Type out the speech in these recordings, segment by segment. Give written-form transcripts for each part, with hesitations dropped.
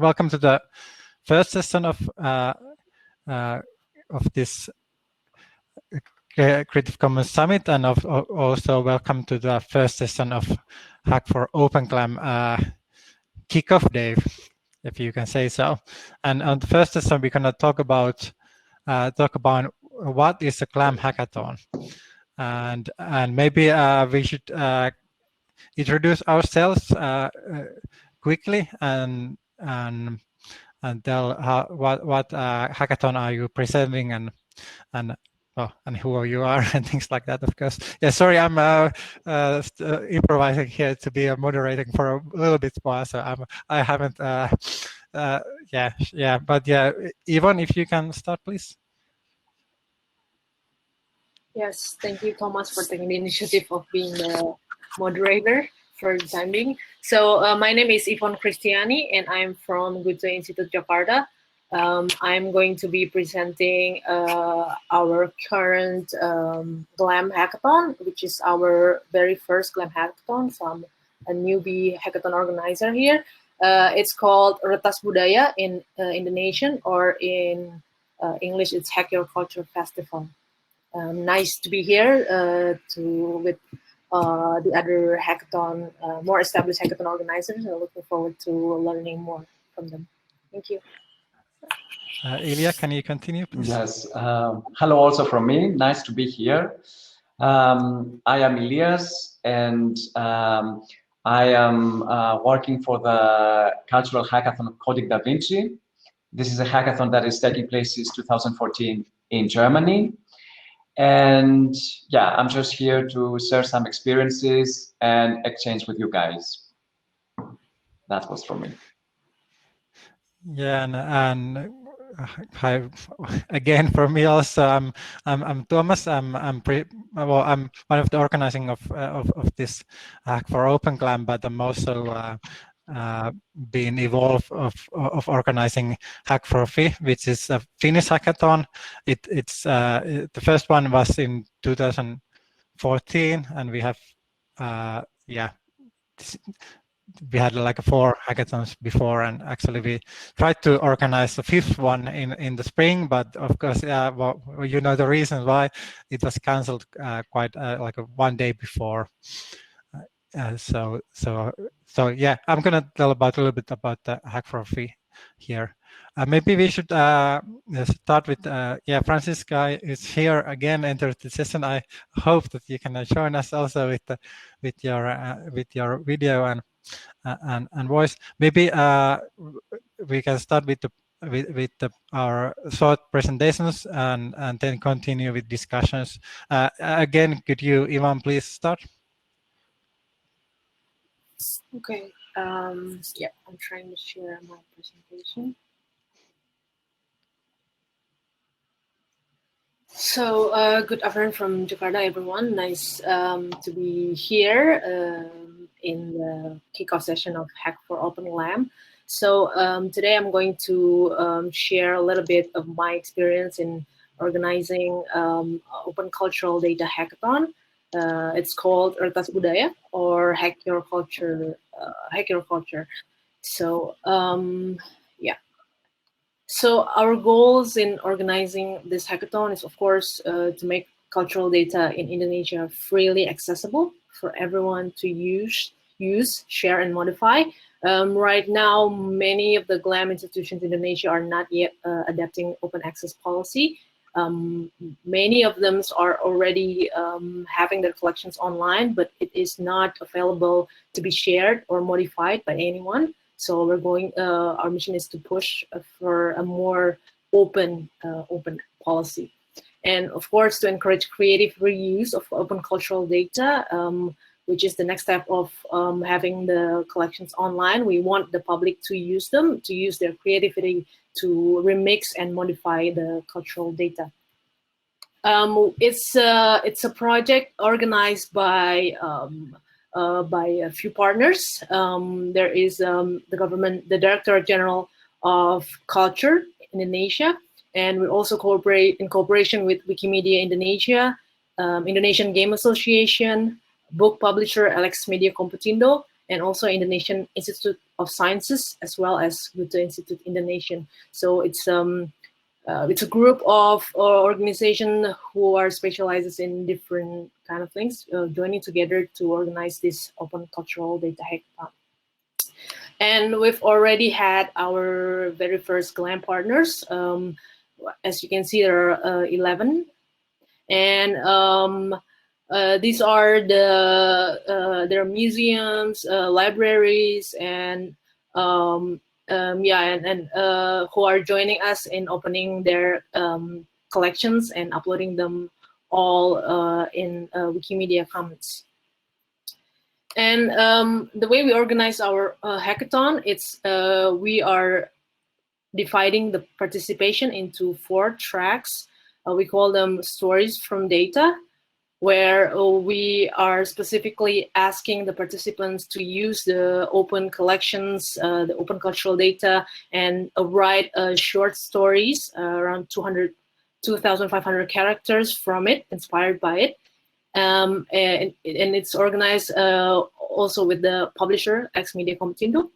Welcome to the first session of this Creative Commons Summit, and also welcome to the first session of Hack for Open GLAM kickoff day, if you can say so. And on the first session, we're gonna talk about what is a GLAM Hackathon, and maybe we should introduce ourselves quickly and tell what hackathon are you presenting and who you are and things like that, of course. Yeah, sorry, I'm improvising here to be moderating for a little bit more, so I haven't but yeah, Ivonne, if you can start, please. Yes, thank you, Tuomas, for taking the initiative of being the moderator for the time being. So my name is Ivonne Kristiani, and I'm from Budaya Institute Jakarta. I'm going to be presenting our current GLAM Hackathon, which is our very first GLAM Hackathon. So I'm a newbie hackathon organizer here. It's called Retas Budaya in Indonesian, or in English, it's Hack Your Culture Festival. Nice to be here with the other hackathon, more established hackathon organizers. I'm looking forward to learning more from them. Thank you. Ilias, can you continue, please? Yes. Hello also from me. Nice to be here. I am Ilias, and I am working for the cultural hackathon of Coding Da Vinci. This is a hackathon that is taking place since 2014 in Germany. And yeah, I'm just here to share some experiences and exchange with you guys. That was from me. Yeah, and hi again for me also. I'm Tuomas. I'm one of the organizing of this Hack for Open GLAM, but I'm also been involved of organizing Hack for Fi, which is a Finnish hackathon. It's the first one was in 2014, and we have we had like 4 hackathons before, and actually we tried to organize the 5th one in the spring, but of course, well, you know the reason why it was cancelled quite like 1 day before. So yeah, I'm gonna tell a little bit about the Hack for Fi here. Maybe we should start with Franziska is here again, entered the session. I hope that you can join us also with your video and voice. Maybe we can start with our short presentations and then continue with discussions. Again, could you, Ivonne, please start? Okay. Yeah, I'm trying to share my presentation. So good afternoon from Jakarta, everyone. Nice to be here in the kickoff session of Hack for Open GLAM. So today I'm going to share a little bit of my experience in organizing Open Cultural Data Hackathon. It's called Retas Budaya, or Hack Your Culture. So yeah. So our goals in organizing this hackathon is, of course, to make cultural data in Indonesia freely accessible for everyone to use, share, and modify. Right now, many of the GLAM institutions in Indonesia are not yet adapting open access policy. Many of them are already having their collections online, but it is not available to be shared or modified by anyone. So we're going. Our mission is to push for a more open policy, and of course to encourage creative reuse of open cultural data, which is the next step of having the collections online. We want the public to use them, to use their creativity to remix and modify the cultural data. It's a project organized by a few partners. There is the government, the Director General of Culture in Indonesia, and we also cooperate in cooperation with Wikimedia Indonesia, Indonesian Game Association, book publisher Alex Media Komputindo, and also Indonesian Institute of Sciences, as well as Goethe Institute Indonesian. So it's a group of organization who are specialized in different kind of things, joining together to organize this open cultural data hackathon. And we've already had our very first GLAM partners. As you can see, there are 11. And these are their museums, libraries, and who are joining us in opening their collections and uploading them all in Wikimedia Commons. And the way we organize our hackathon, it's we are dividing the participation into 4 tracks. We call them stories from data, where we are specifically asking the participants to use the open collections, the open cultural data, and write short stories, around 2,500 characters from it, inspired by it. And it's organized also with the publisher, Ex Media Comitindo.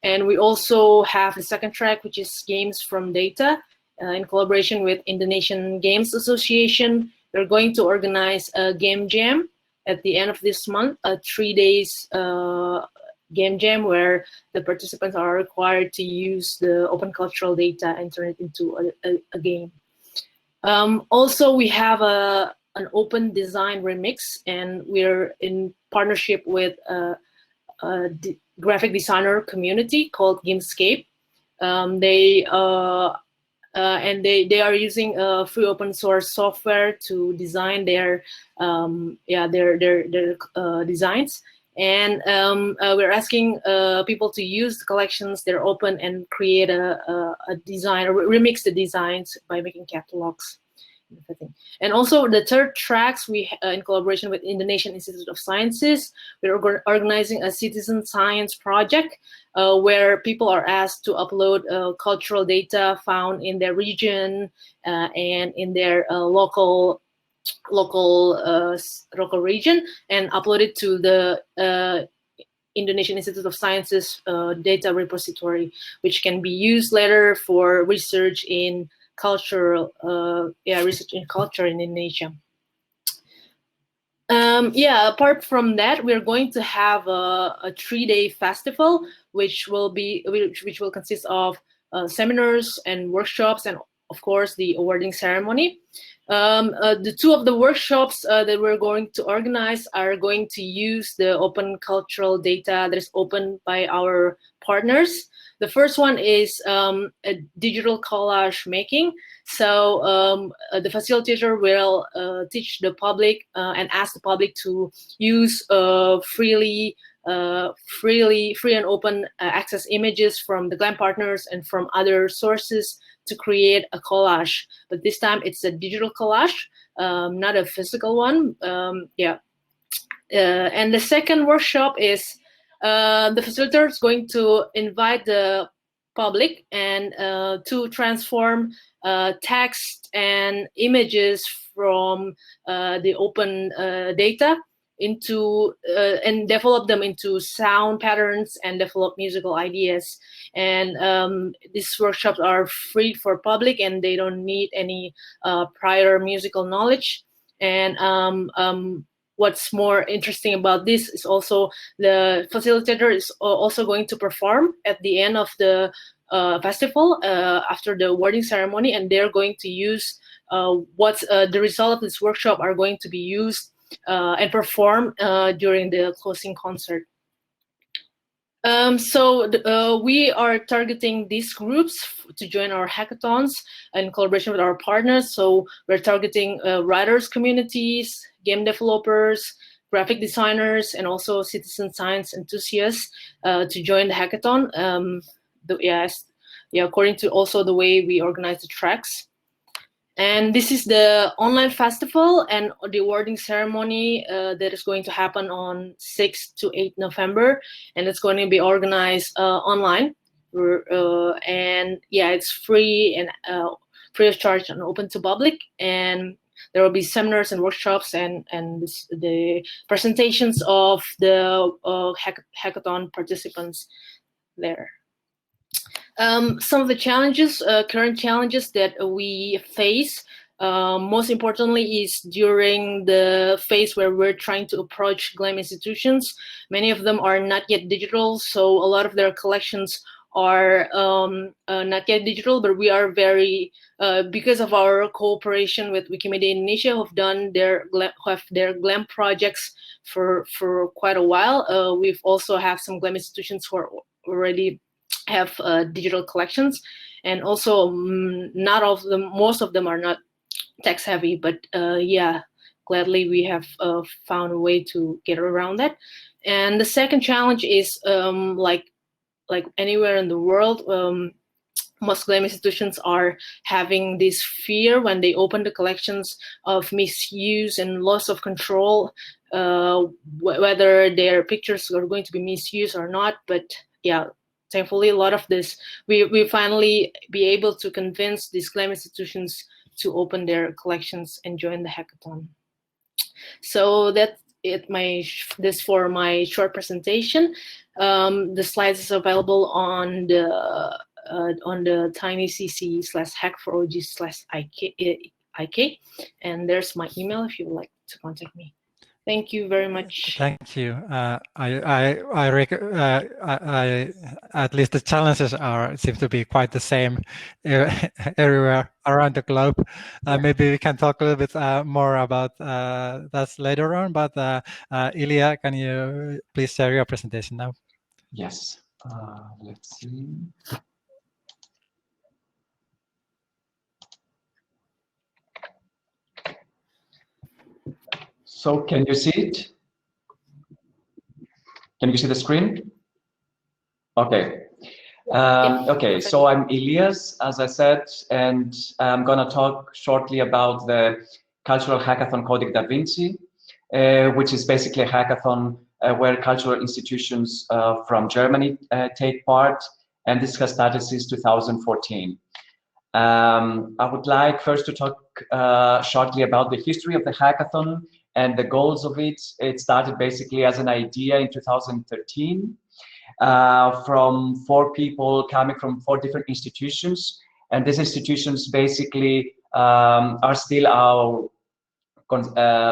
And we also have the second track, which is games from data, in collaboration with Indonesian Games Association. We're going to organize a game jam at the end of this month, a 3 days game jam where the participants are required to use the open cultural data and turn it into a game. Also, we have an open design remix, and we're in partnership with a graphic designer community called Gamescape. They are using free open source software to design their designs. And we're asking people to use the collections. They're open and create a design, or remix the designs by making catalogs. And also the third tracks, we in collaboration with Indonesian Institute of Sciences, we're organizing a citizen science project where people are asked to upload cultural data found in their region and in their local region, and upload it to the Indonesian Institute of Sciences data repository, which can be used later for research in research in culture in Indonesia. Apart from that, we're going to have a 3-day festival, which will consist of seminars and workshops, and of course the awarding ceremony. The 2 of the workshops that we're going to organize are going to use the open cultural data that is opened by our partners. The first one is a digital collage making. So the facilitator will teach the public and ask the public to use free and open access images from the GLAM partners and from other sources to create a collage. But this time it's a digital collage, not a physical one. And the second workshop is the facilitator is going to invite the public and to transform text and images from the open data into and develop them into sound patterns and develop musical ideas. And these workshops are free for public, and they don't need any prior musical knowledge. And what's more interesting about this is also the facilitator is also going to perform at the end of the festival after the awarding ceremony, and they're going to use the result of this workshop are going to be used and performed during the closing concert. We are targeting these groups to join our hackathons in collaboration with our partners. So we're targeting writers communities, game developers, graphic designers, and also citizen science enthusiasts to join the hackathon. According to also the way we organize the tracks. And this is the online festival and the awarding ceremony that is going to happen on 6 to 8 November. And it's going to be organized online. It's free and free of charge and open to public. And there will be seminars and workshops and the presentations of the hackathon participants. there. Some of the challenges, current challenges that we face, most importantly is during the phase where we're trying to approach GLAM institutions. Many of them are not yet digital, so a lot of their collections are not yet digital, but we are very, because of our cooperation with Wikimedia Indonesia, who have their GLAM projects for quite a while. We've also have some GLAM institutions who are already have digital collections, and also not all of them, most of them are not text heavy, but yeah, gladly we have found a way to get around that. And the second challenge is like anywhere in the world, most GLAM institutions are having this fear when they open the collections of misuse and loss of control, whether their pictures are going to be misused or not. But yeah, thankfully, a lot of this, we finally be able to convince these GLAM institutions to open their collections and join the hackathon. So that's it. This for my short presentation. The slides is available on the tinycc/hack4og/ik, and there's my email if you would like to contact me. Thank you very much. Thank you. At least the challenges seem to be quite the same everywhere around the globe. Maybe we can talk a little bit more about that later on. But Ilias, can you please share your presentation now? Yes. Let's see. So can you see it? Can you see the screen? Okay. Okay, so I'm Ilias, as I said, and I'm going to talk shortly about the cultural hackathon Código da Vinci, which is basically a hackathon where cultural institutions from Germany take part, and this has started since 2014. I would like first to talk shortly about the history of the hackathon and the goals of it. It started basically as an idea in 2013 from 4 people coming from 4 different institutions. And these institutions basically are still our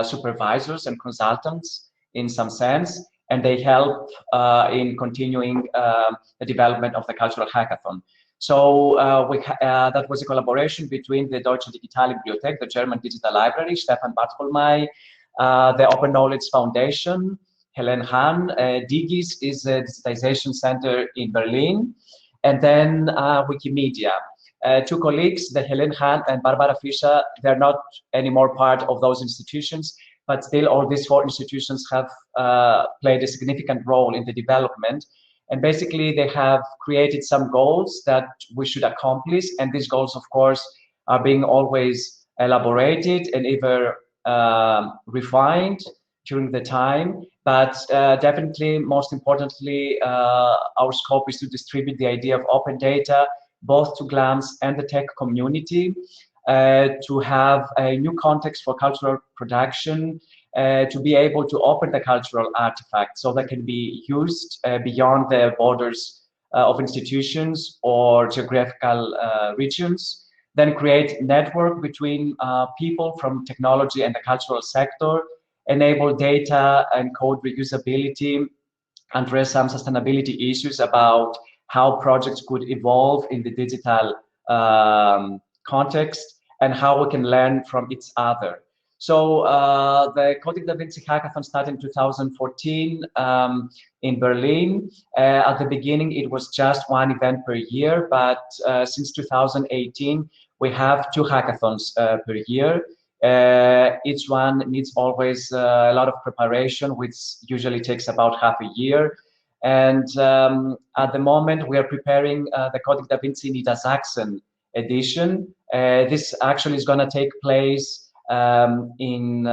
supervisors and consultants in some sense, and they help in continuing the development of the cultural hackathon. So that was a collaboration between the Deutsche Digitale Bibliothek, the German digital library, Stefan Bartholmai, the Open Knowledge Foundation, Helen Hahn, Digis is a digitization center in Berlin, and then Wikimedia. 2 colleagues, the Helen Hahn and Barbara Fischer, they're not anymore part of those institutions, but still all these 4 institutions have played a significant role in the development. And basically they have created some goals that we should accomplish, and these goals, of course, are being always elaborated and either refined during the time, but definitely most importantly our scope is to distribute the idea of open data both to GLAMs and the tech community, to have a new context for cultural production, to be able to open the cultural artifacts so that can be used beyond the borders of institutions or geographical regions. Then create network between people from technology and the cultural sector, enable data and code reusability, address some sustainability issues about how projects could evolve in the digital context and how we can learn from each other. So the Código da Vinci hackathon started in 2014 in Berlin. At the beginning, it was just 1 event per year, but since 2018, we have 2 hackathons per year. Each one needs always a lot of preparation, which usually takes about half a year. And at the moment, we are preparing the Código da Vinci Niedersachsen edition. This actually is going to take place in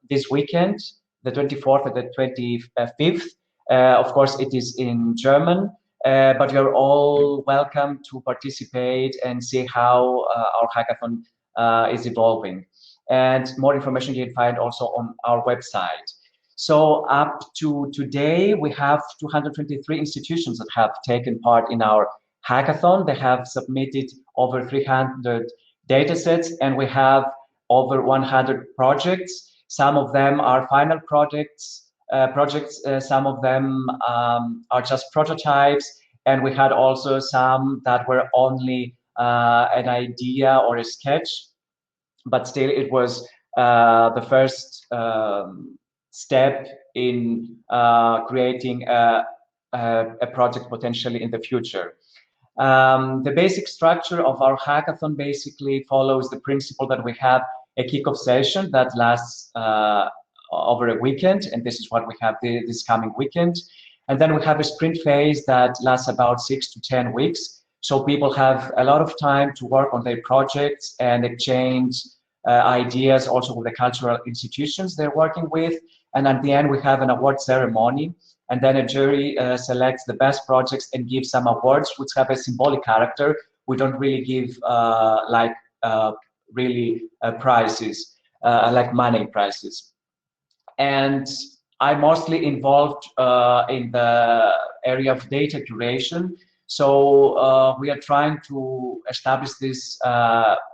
this weekend, the 24th and the 25th. Of course, it is in German, but you're all welcome to participate and see how our hackathon is evolving. And more information you can find also on our website. So up to today, we have 223 institutions that have taken part in our hackathon. They have submitted over 300 datasets, and we have over 100 projects. Some of them are final projects. Some of them are just prototypes, and we had also some that were only an idea or a sketch, but still it was the first step in creating a project potentially in the future. The basic structure of our hackathon basically follows the principle that we have a kickoff session that lasts over a weekend, and this is what we have this coming weekend. And then we have a sprint phase that lasts about 6 to 10 weeks. So people have a lot of time to work on their projects and exchange ideas also with the cultural institutions they're working with. And at the end, we have an award ceremony. And then a jury selects the best projects and gives some awards, which have a symbolic character. We don't really give prizes, like money prizes. And I'm mostly involved in the area of data curation. So we are trying to establish this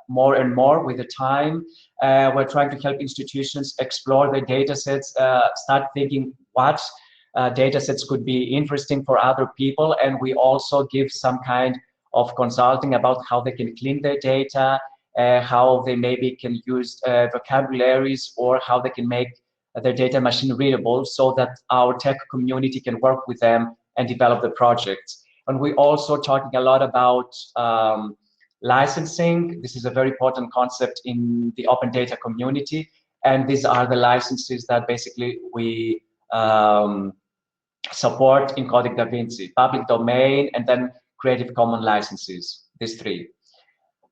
more and more with the time. We're trying to help institutions explore their data sets, start thinking what data sets could be interesting for other people. And we also give some kind of consulting about how they can clean their data, how they maybe can use vocabularies, or how they can make their data machine readable so that our tech community can work with them and develop the projects. And we're also talking a lot about licensing. This is a very important concept in the open data community. And these are the licenses that basically we support in Codic Da Vinci: public domain, and then Creative Commons licenses, these three.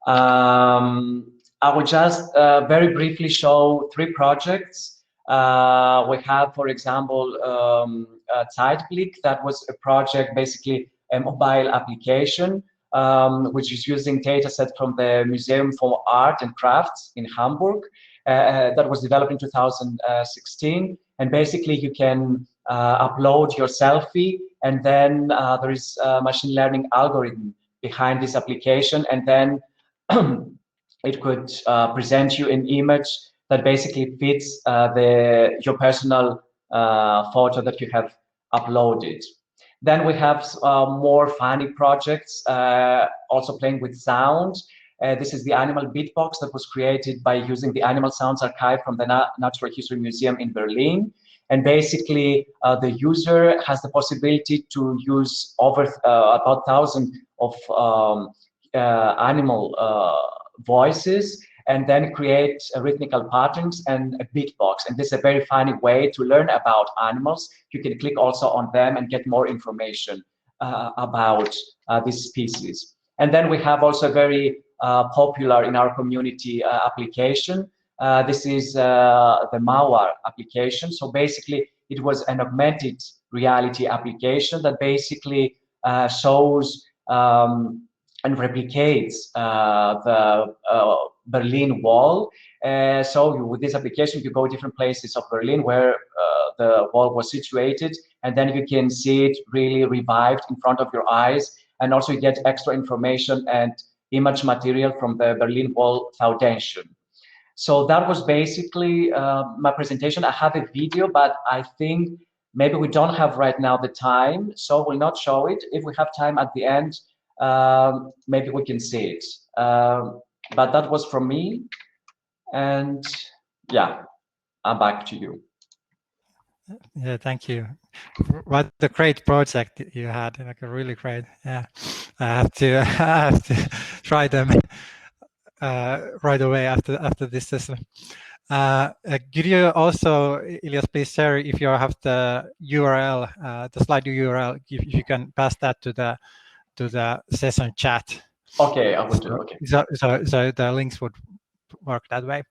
I will just very briefly show 3 projects. We have, for example, Zeitblick. That was a project, basically a mobile application, which is using data set from the Museum for Art and Crafts in Hamburg. That was developed in 2016. And basically you can upload your selfie, and then there is a machine learning algorithm behind this application, and then it could present you an image that basically fits your personal photo that you have uploaded. Then we have more funny projects, also playing with sound. This is the animal beatbox that was created by using the Animal Sounds Archive from the Natural History Museum in Berlin. And basically, the user has the possibility to use over about 1,000 of animal voices, and then create rhythmical patterns and a beatbox. And this is a very funny way to learn about animals. You can click also on them and get more information about these species. And then we have also a very popular in our community application. This is the Mauer application. So basically, it was an augmented reality application that basically shows and replicates the Berlin Wall. So with this application, you go different places of Berlin where the wall was situated, and then you can see it really revived in front of your eyes. And also you get extra information and image material from the Berlin Wall Foundation. So that was basically my presentation. I have a video, but I think maybe we don't have right now the time, so we'll not show it. If we have time at the end, maybe we can see it. But that was from me, and yeah, I'm back to you. Yeah, thank you. What a great project you had, like a really great. Yeah, I have to try them right away after this session. Could you also, Ilias, please share if you have the URL, the slide URL, if you can pass that to the session chat. Okay, I will do. Okay. So the links would work that way.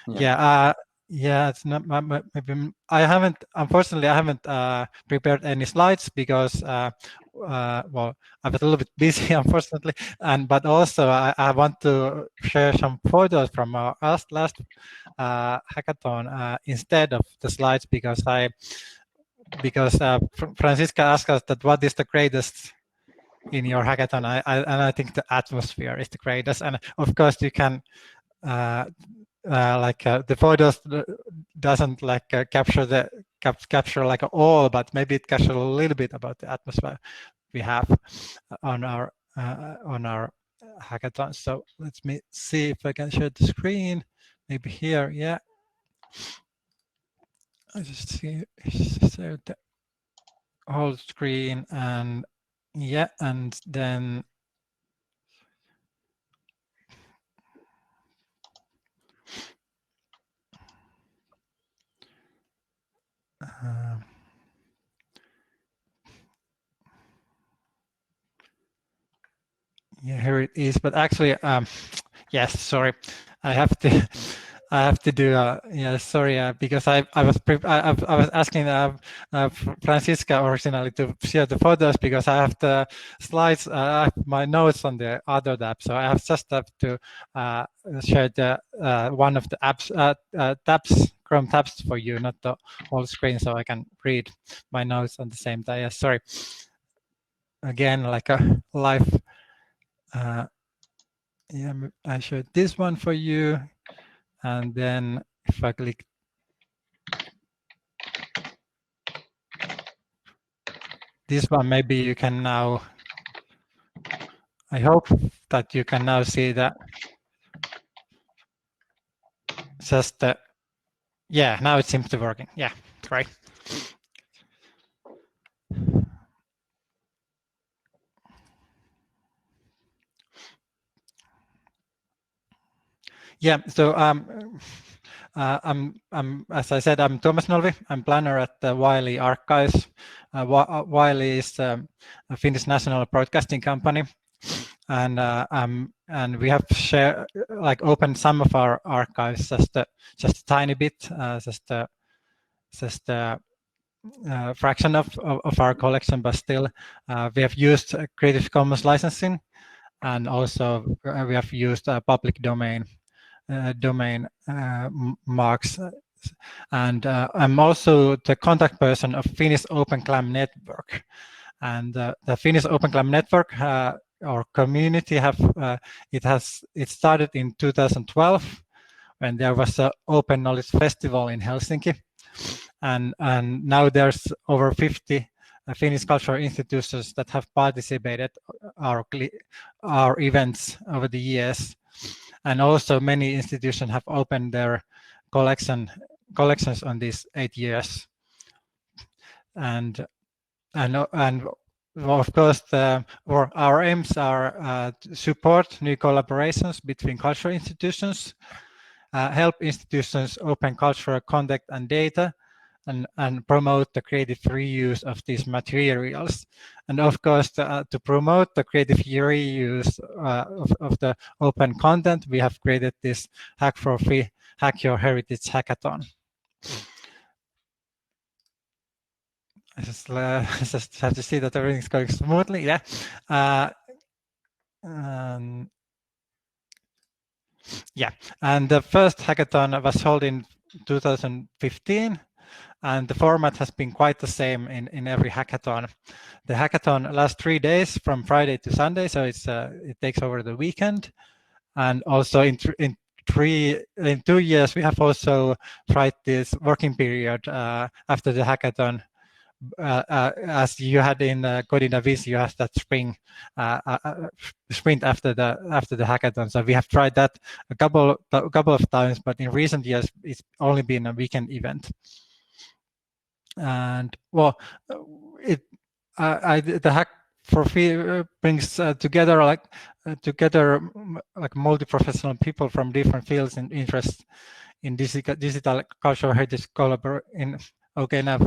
Yeah. It's not maybe I haven't. Unfortunately, I haven't prepared any slides because well, I was a little bit busy, unfortunately, but also I want to share some photos from our last hackathon instead of the slides, because Franziska asked us that what is the greatest in your hackathon, and I think the atmosphere is the greatest. And of course, you can the photos doesn't capture like all, but maybe it captures a little bit about the atmosphere we have on our hackathon. So let me see if I can share the screen. Maybe here, yeah. I just see so the whole screen, and yeah, and then yeah, here it is. But actually, yes, sorry, I have to do yeah, sorry, because I was asking Franziska originally to share the photos, because I have the slides, I have my notes on the other tab, so I have just to share the one of the apps tabs, Chrome tabs for you, not the whole screen, so I can read my notes on the same time. Yeah, sorry. Again, like a live. Yeah, I showed this one for you, and then if I click this one, maybe you can now, I hope that you can now see that just yeah, now it seems to be working. Yeah, great. Yeah, so as I said, I'm Tuomas Nolvi. I'm planner at the Wiley Archives. Wiley is a Finnish national broadcasting company, and we have opened some of our archives just a tiny bit, just a fraction of our collection, but still we have used Creative Commons licensing, and also we have used public domain marks. And I'm also the contact person of Finnish Open GLAM Network. And the Finnish Open GLAM Network, our community, it started in 2012 when there was an Open Knowledge Festival in Helsinki. And now there's over 50 Finnish cultural institutions that have participated our events over the years. And also many institutions have opened their collections on these 8 years. And of course, our aims are to support new collaborations between cultural institutions, help institutions open cultural content and data, and promote the creative reuse of these materials. And of course, to promote the creative reuse of the open content, we have created this Hack for Free, Hack Your Heritage Hackathon. I just have to see that everything's going smoothly. Yeah. Yeah, and the first hackathon was held in 2015, and the format has been quite the same in every hackathon. The hackathon lasts 3 days, from Friday to Sunday, so it takes over the weekend. And also in 2 years, we have also tried this working period after the hackathon. As you had in Codina Viz, you have that sprint after the hackathon. So we have tried that a couple of times, but in recent years it's only been a weekend event. And well, the Hack for Free brings together multi-professional people from different fields and interests in digital cultural heritage collaboration. Okay, now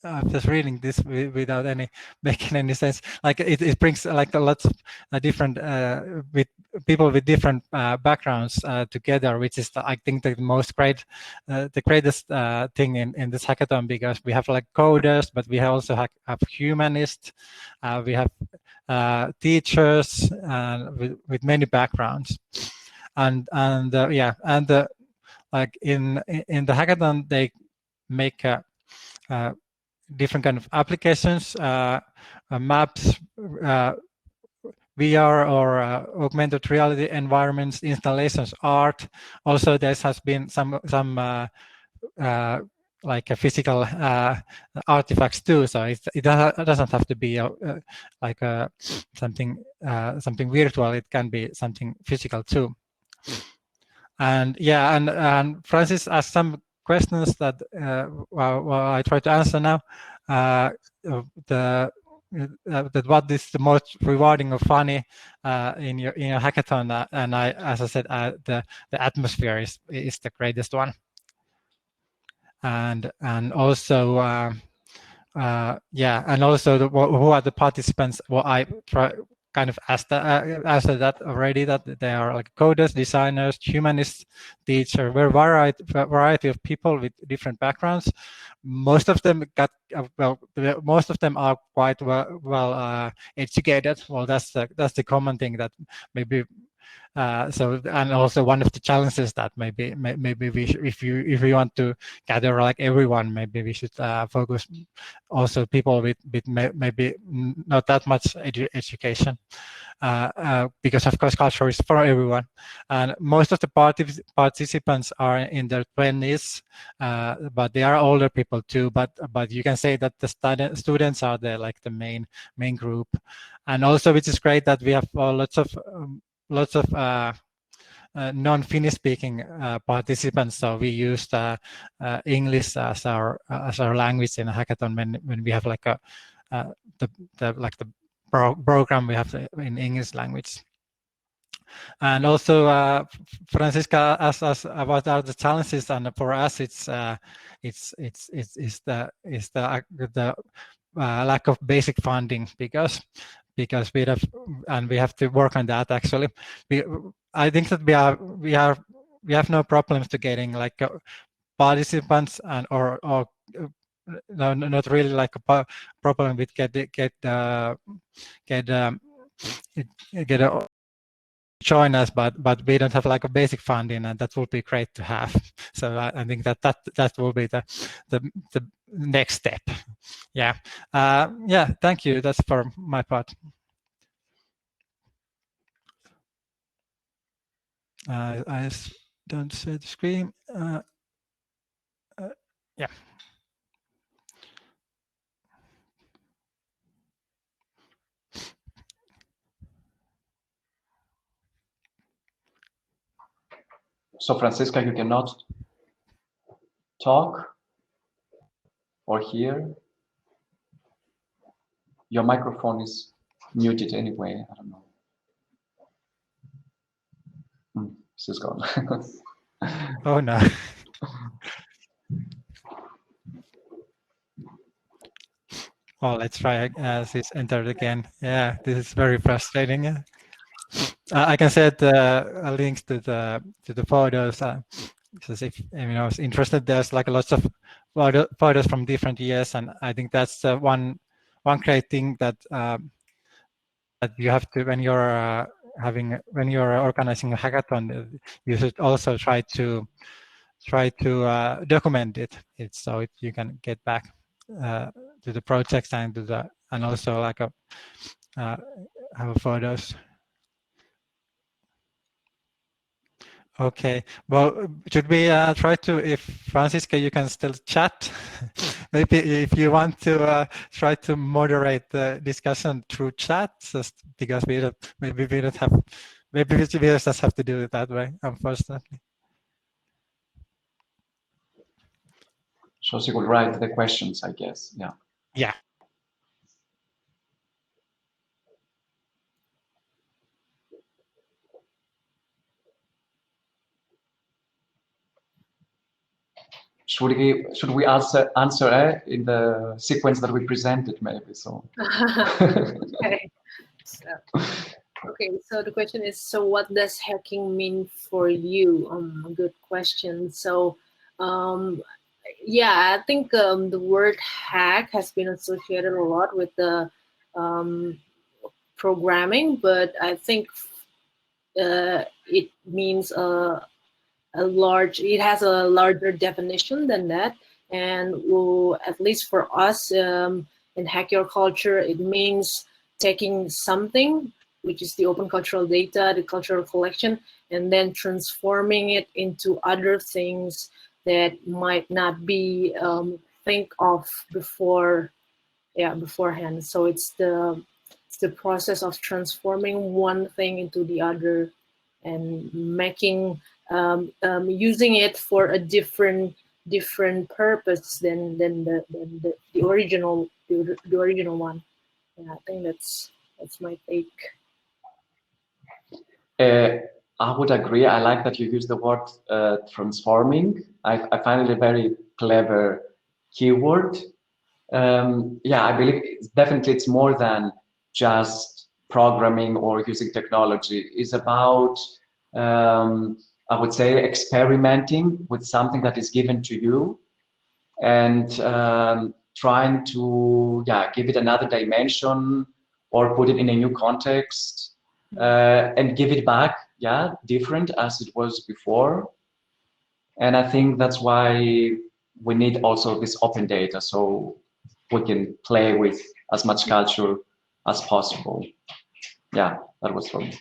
I'm just reading this without any making any sense. Like it brings like a lots of different with people with different backgrounds together, which is I think the most the greatest thing in this hackathon, because we have like coders, but we also have humanists, we have teachers with many backgrounds, and yeah, and like in the hackathon they make different kind of applications, maps, VR or augmented reality environments, installations, art. Also, there has been some like a physical artifacts too. So it doesn't have to be like something virtual. It can be something physical too. And yeah, and Francis asked some questions that well, I try to answer now. That what is the most rewarding or funny in your hackathon? And as I said, the atmosphere is the greatest one. And also yeah, and also who are the participants? Well, I kind of answered that already, that they are like coders, designers, humanists, teachers, very variety of people with different backgrounds. Most of them got well, most of them are quite well educated. Well, that's the common thing, that maybe so, and also one of the challenges that maybe we if we want to gather like everyone, maybe we should focus also people with maybe not that much education, because of course culture is for everyone, and most of the participants are in their 20s, but they are older people too. But you can say that the students are like the main group, and also which is great that we have lots of non-Finnish speaking participants. So we used English as our language in a hackathon when we have like the program we have in English language. And also Franziska asked us what are the challenges, and for us it's the lack of basic funding, because we have to work on that actually. I think that we have no problems to getting like participants, and or no, not really like a problem with join us, but we don't have like a basic funding, and that would be great to have. So I think that will be the next step. Yeah, yeah. Thank you. That's for my part. I don't see the screen. Yeah. So Franziska, you cannot talk or hear. Your microphone is muted anyway. I don't know. This is gone. Oh no. Well, let's try as it's entered again. Yeah, this is very frustrating. Yeah. I can set links to the photos. Because if is interested, there's like lots of photos from different years, and I think that's one great thing that that you have to, when you're organizing a hackathon, you should also try to document it. So you can get back to the projects and and also like have photos. Okay. Well, should we try to, if Franziska, you can still chat, maybe if you want to try to moderate the discussion through chat, just because maybe we just have to do it that way, unfortunately. So she will write the questions, I guess. Yeah. Yeah. should we answer in the sequence that we presented, maybe? So. Okay. So the question is, so what does hacking mean for you? Good question. So, yeah, I think the word hack has been associated a lot with the programming, but I think it means it has a larger definition than that. And at least for us in Hack Your Culture, it means taking something, which is the open cultural data, the cultural collection, and then transforming it into other things that might not be think of beforehand. So it's the process of transforming one thing into the other and making using it for a different purpose than the original one. Yeah, I think that's my take. I would agree. I like that you use the word transforming. I find it a very clever keyword. Yeah, I believe it's more than just programming or using technology. It's about, I would say, experimenting with something that is given to you and trying to give it another dimension or put it in a new context and give it back, different as it was before. And I think that's why we need also this open data, so we can play with as much culture as possible. Yeah, that was for me.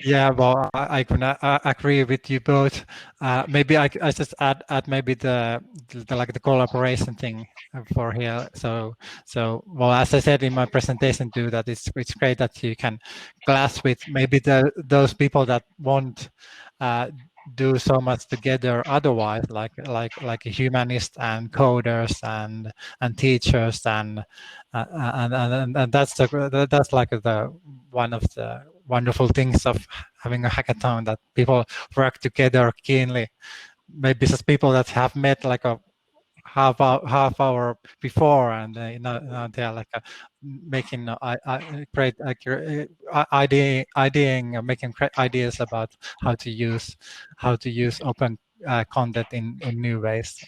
Yeah, well, I can agree with you both. Maybe I just add maybe the collaboration thing for here. So well, as I said in my presentation too, that it's great that you can clash with maybe those people that won't do so much together otherwise, like humanists and coders and teachers and that's like the one of the wonderful things of having a hackathon, that people work together keenly. Maybe just people that have met like a half hour before, and they're like making great ideating, making great ideas about how to use open content in new ways.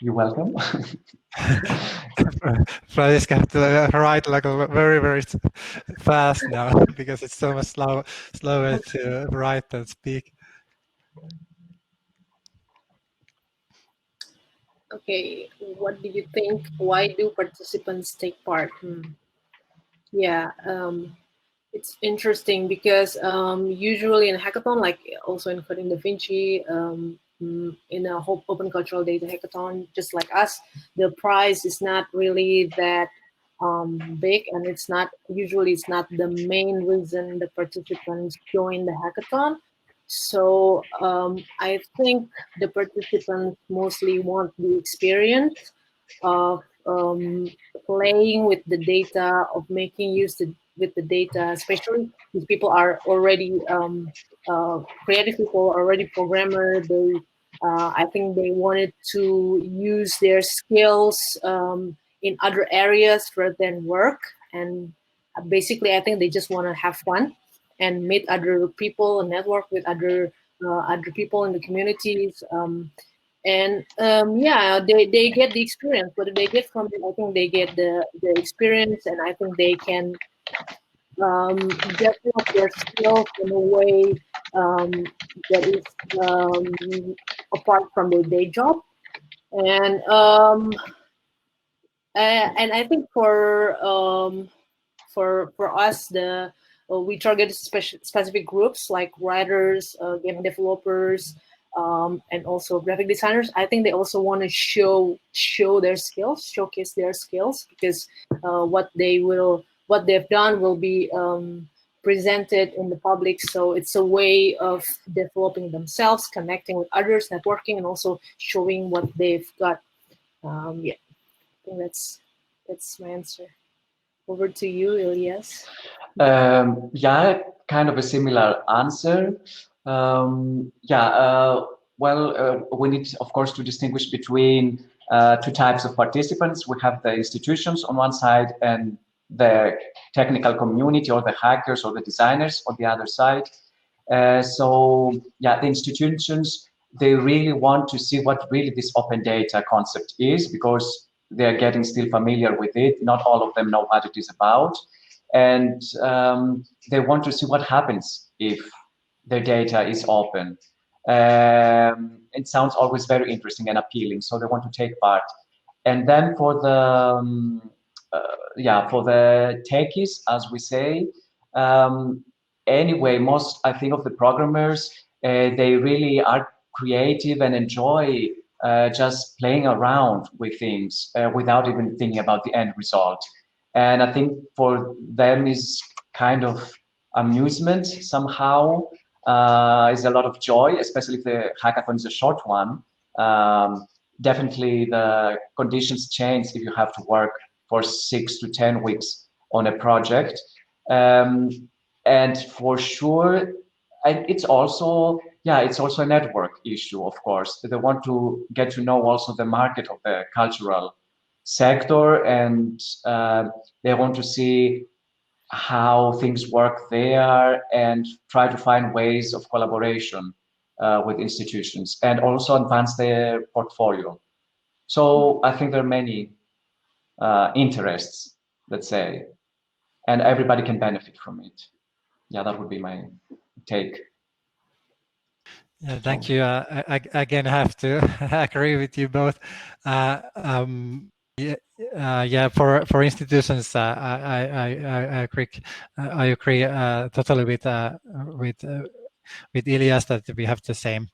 You're welcome. Franziska have to write like a very fast now because it's so much slower to write than speak. Okay, what do you think? Why do participants take part? Yeah, it's interesting because usually in a hackathon, like also including the Vinci, in a open cultural data hackathon, just like us, the prize is not really that big, and it's not the main reason the participants join the hackathon. So I think the participants mostly want the experience of playing with the data, of making use with the data, especially if people are already creative people, already programmer. I think they wanted to use their skills in other areas rather than work. And basically, I think they just want to have fun and meet other people and network with other people in the communities. And they get the experience. What do they get from it? I think they get the experience, and I think they can develop their skills in a way that is apart from their day job. And I think for us, we target specific groups like writers, game developers, and also graphic designers. I think they also want to show their skills, showcase their skills, because what they've done will be presented in the public. So it's a way of developing themselves, connecting with others, networking, and also showing what they've got. Yeah, I think that's my answer. Over to you, Ilias. Yeah, kind of a similar answer. We need, of course, to distinguish between two types of participants. We have the institutions on one side and the technical community or the hackers or the designers on the other side. The institutions, they really want to see what really this open data concept is, because they're getting still familiar with it. Not all of them know what it is about. And they want to see what happens if their data is open. It sounds always very interesting and appealing, so they want to take part. And then for the techies, as we say, anyway, I think of the programmers, they really are creative and enjoy just playing around with things without even thinking about the end result. And I think for them is kind of amusement somehow, is a lot of joy, especially if the hackathon is a short one. Definitely the conditions change if you have to work for 6 to 10 weeks on a project. And for sure, and it's also a network issue, of course. They want to get to know also the market of the cultural sector, and they want to see how things work there and try to find ways of collaboration with institutions and also advance their portfolio. So I think there are many interests, let's say, and everybody can benefit from it. Yeah, that would be my take. Yeah, thank you. I again have to agree with you both. For institutions, I agree. I agree totally with Ilias that we have the same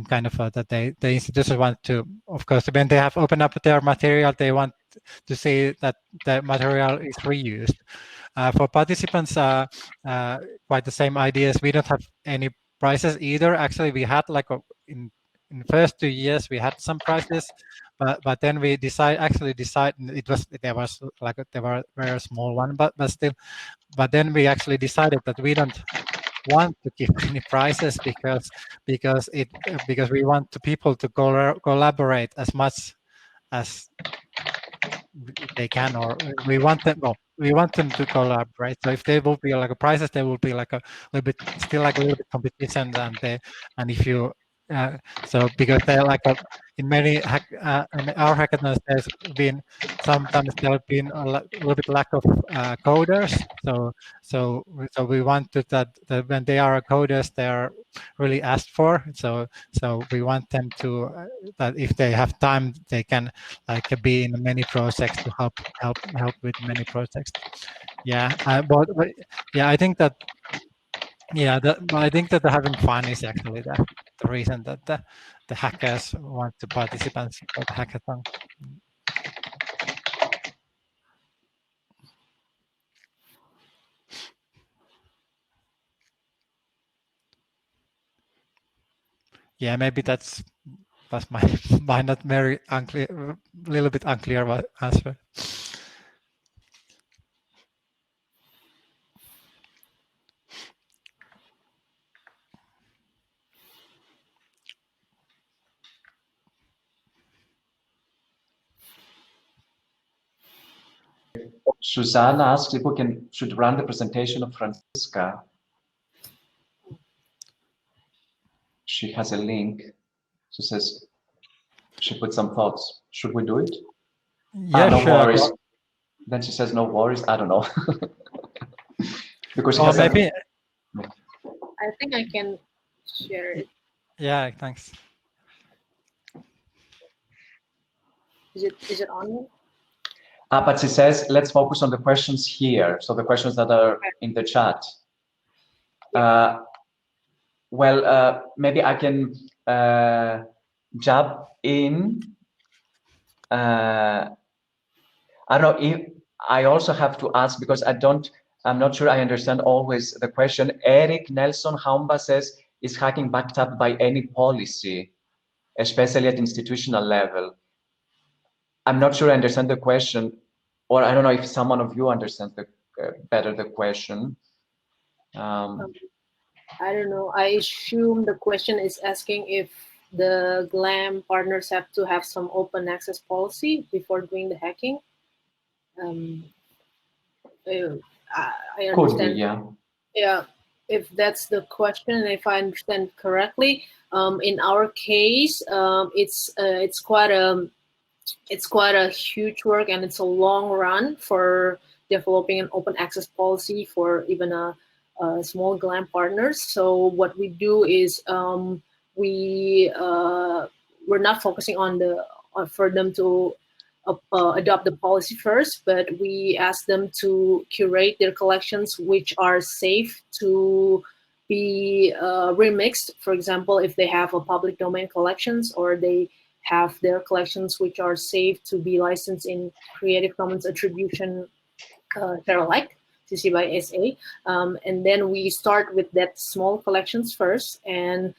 kind of that the institutions want to, of course, when they have opened up their material, they want to see that the material is reused. For participants, quite the same ideas. We don't have any prizes either. Actually, we had like in the first 2 years we had some prizes, but then we decided there were very small one, but still. But then we actually decided that we don't want to give any prizes because we want the people to collaborate as much as they can, or we want them to collaborate. So if they will be like a prizes, there will be like a little bit competition, and if you so because they're like in many in our hackathons, there's been sometimes there have been a little bit lack of coders. So we want that when they are coders, they are really asked for. So we want them to that if they have time, they can like be in many projects to help with many projects. Yeah, but yeah, I think that having fun is actually the reason that the hackers want to participate in the hackathon. Yeah, maybe that's my not very unclear, little bit unclear answer. Susanna asked if we should run the presentation of Franziska. She has a link. She says she put some thoughts. Should we do it? Yeah, no sure. worries. Then she says no worries. I don't know. Because I think I can share it. Yeah, thanks. Is it on? But she says, let's focus on the questions here. So the questions that are in the chat. Maybe I can jump in. I don't know if I also have to ask, because I don't I'm not sure I understand always the question. Eric Nelson Haumba says, is hacking backed up by any policy, especially at institutional level? I'm not sure I understand the question, or I don't know if someone of you understands better the question. I don't know. I assume the question is asking if the GLAM partners have to have some open access policy before doing the hacking. I understand. Could be, yeah. Yeah, if that's the question, and if I understand correctly, in our case, it's quite a huge work, and it's a long run for developing an open access policy for even a small GLAM partners. So what we do is we're not focusing on for them to adopt the policy first, but we ask them to curate their collections which are safe to be remixed. For example, if they have a public domain collections, or they have their collections which are safe to be licensed in Creative Commons Attribution share alike, CC by SA, and then we start with that small collections first. And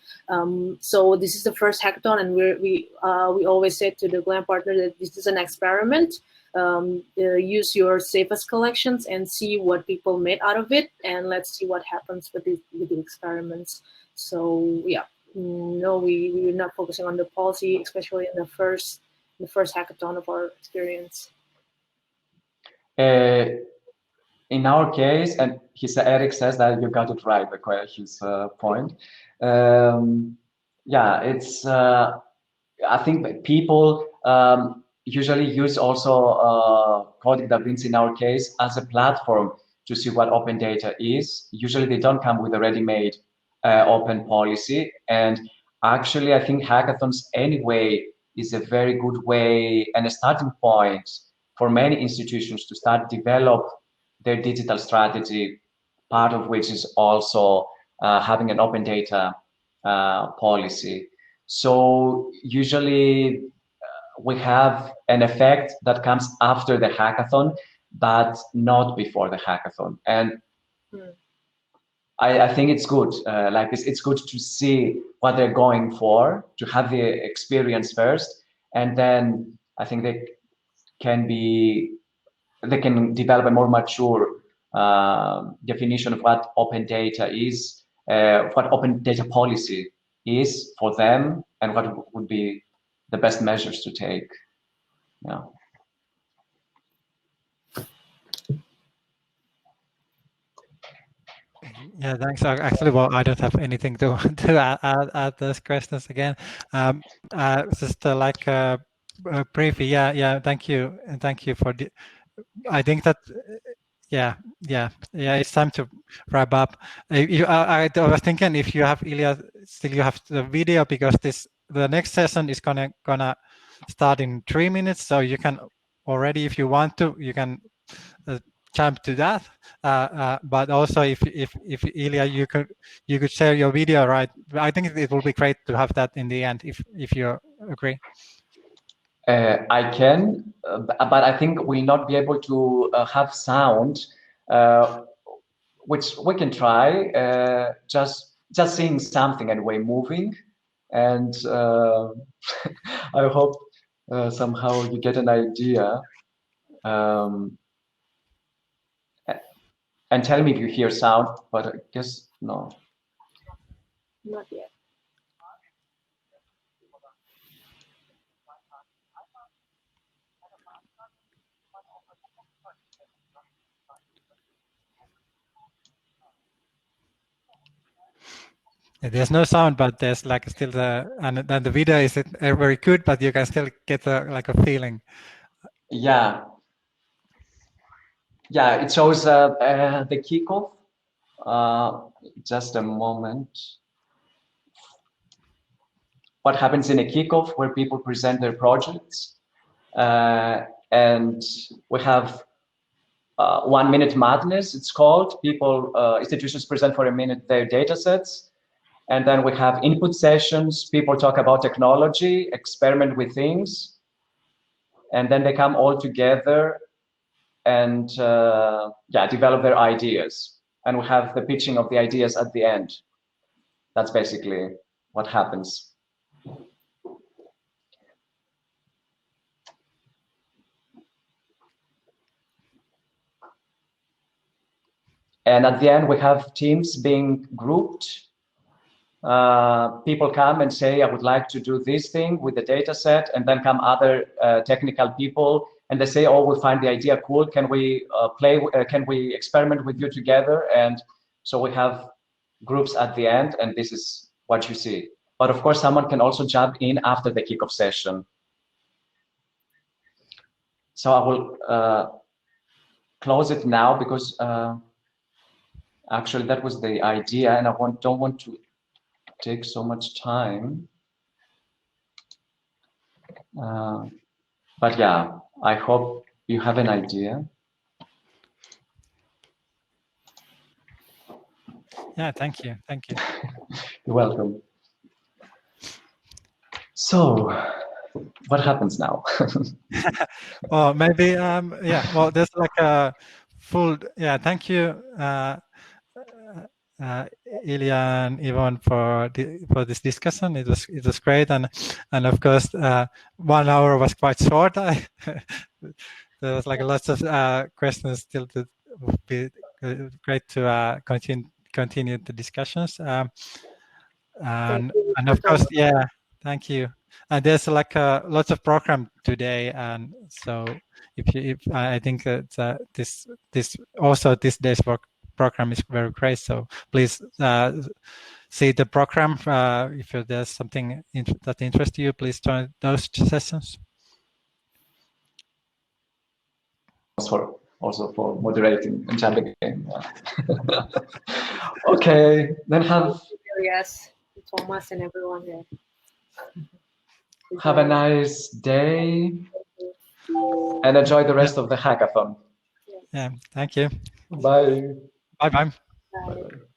so this is the first hackathon, and we always say to the GLAM partner that this is an experiment. Use your safest collections and see what people made out of it, and let's see what happens with the experiments. So yeah, no, we're not focusing on the policy, especially in the first hackathon of our experience. In our case, and Eric says that you got it right, his point. Yeah, it's, I think people usually use also Codec Da Vinci in our case as a platform to see what open data is. Usually they don't come with a ready-made open policy. And actually, I think hackathons anyway is a very good way and a starting point for many institutions to start develop their digital strategy, part of which is also having an open data policy. So usually we have an effect that comes after the hackathon, but not before the hackathon. And I think it's good. Like it's good to see what they're going for, to have the experience first, and then I think they can develop a more mature definition of what open data is, what open data policy is for them, and what would be the best measures to take. Yeah. Yeah, thanks. Actually, well, I don't have anything to add those questions again. Just like briefly, yeah. Thank you, and thank you for the. I think that yeah. It's time to wrap up. I was thinking if you have Ilias, still you have the video, because the next session is gonna start in 3 minutes, so you can already, if you want to, you can jump to that. But also, if Ilias, you could share your video, right? I think it will be great to have that in the end, if you agree. I can, but I think we'll not be able to have sound, which we can try. Just seeing something anyway, moving, and I hope somehow you get an idea. And tell me if you hear sound, but I guess no. Not yet. There's no sound, but there's like still and the video isn't very good, but you can still get like a feeling. Yeah. Yeah, it shows the kickoff. Just a moment. What happens in a kickoff where people present their projects, and we have 1 minute madness, it's called. Institutions present for a minute their data sets. And then we have input sessions. People talk about technology, experiment with things. And then they come all together and yeah, develop their ideas. And we have the pitching of the ideas at the end. That's basically what happens. And at the end, we have teams being grouped. People come and say, I would like to do this thing with the data set, and then come other technical people, and they say, oh, we find the idea cool. Can we can we experiment with you together? And so we have groups at the end, and this is what you see. But of course, someone can also jump in after the kickoff session. So I will close it now, because actually that was the idea, and I don't want to take so much time. But yeah, I hope you have an idea. Yeah, thank you. Thank you. You're welcome. So, what happens now? Well, maybe, yeah, well, there's like a full, yeah, thank you, Ilya and Ivonne, for this discussion. It was great, and of course 1 hour was quite short. There was like lots of questions still. To would be great to continue the discussions, and of course, yeah, thank you. And there's like lots of program today, and so if I think that this day's work program is very great, so please see the program. If there's something that interests you, please join those sessions. Also for moderating and jumping in. Okay, then have Ilias, Tuomas, and everyone there. Have a nice day and enjoy the rest of the hackathon. Yeah, thank you. Bye. Bye-bye. Bye.